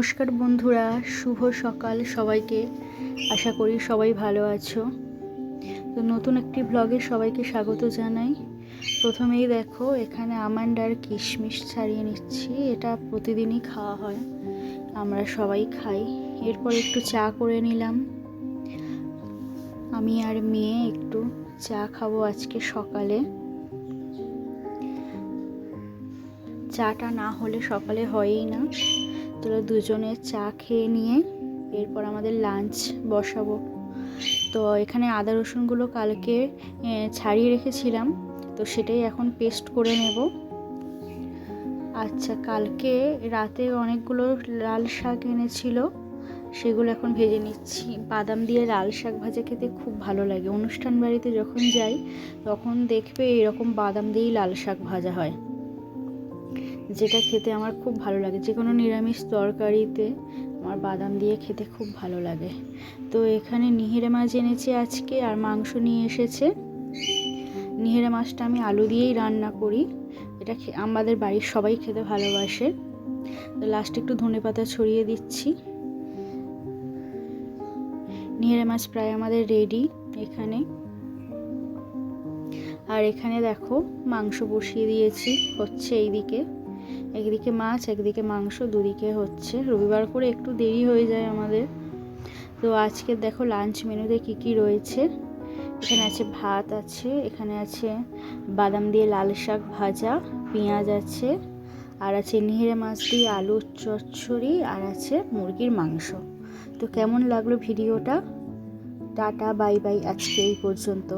নমস্কার বন্ধুরা, শুভ সকাল সবাইকে। আশা করি সবাই ভালো আছো। তো নতুন একটি ব্লগে সবাইকে স্বাগত জানাই। প্রথমেই দেখো এখানে আমন্ড আর কিশমিশ ছাড়িয়ে নিচ্ছি। এটা প্রতিদিনই খাওয়া হয়, আমরা সবাই খাই। এরপর একটু চা করে নিলাম। আমি আর মেয়ে একটু চা খাবো আজকে সকালে। চাটা না হলে সকালে হয়ই না। তো দুজনে চা খেয়ে নিয়ে এরপর আমাদের লাঞ্চ বসাবো। তো এখানে আদা রসুনগুলো কালকে ছাড়িয়ে রেখেছিলাম, তো সেটাই এখন পেস্ট করে নেব। আচ্ছা, কালকে রাতে অনেকগুলো লাল শাক এনেছিল, সেগুলো এখন ভেজে নিচ্ছি। বাদাম দিয়ে লাল শাক ভাজা খেতে খুব ভালো লাগে। অনুষ্ঠান বাড়িতে যখন যাই তখন দেখবে এরকম বাদাম দিয়েই লাল শাক ভাজা হয়, যেটা খেতে আমার খুব ভালো লাগে। যে কোনো নিরামিষ তরকারিতে আমার বাদাম দিয়ে খেতে খুব ভালো লাগে। তো এখানে নিহেরে মাছ এনেছে আজকে, আর মাংস নিয়ে এসেছে। নিহেরে মাছটা আমি আলু দিয়েই রান্না করি, এটা আমাদের বাড়ির সবাই খেতে ভালোবাসে। তো লাস্টে একটু ধনেপাতা ছড়িয়ে দিচ্ছি। নিহেরে মাছ প্রায় আমাদের রেডি এখানে। আর এখানে দেখো মাংস বসিয়ে দিয়েছি, হচ্ছে এইদিকে। একদিকে মাছ একদিকে মাংস, দুদিকে হচ্ছে। রবিবার করে একটু দেরি হয়ে যায় আমাদের। তো আজকে দেখো লাঞ্চ মেনুতে কি কি রয়েছে। এখানে আছে ভাত আছে, এখানে আছে বাদাম দিয়ে লাল শাক ভাজা, পেঁয়াজ আছে, আর আছে নিহেরে মাছ দিয়ে আলুর চচ্চড়ি, আর আছে মুরগির মাংস। তো কেমন লাগলো ভিডিওটা? টাটা বাই বাই, আজকে এই পর্যন্ত।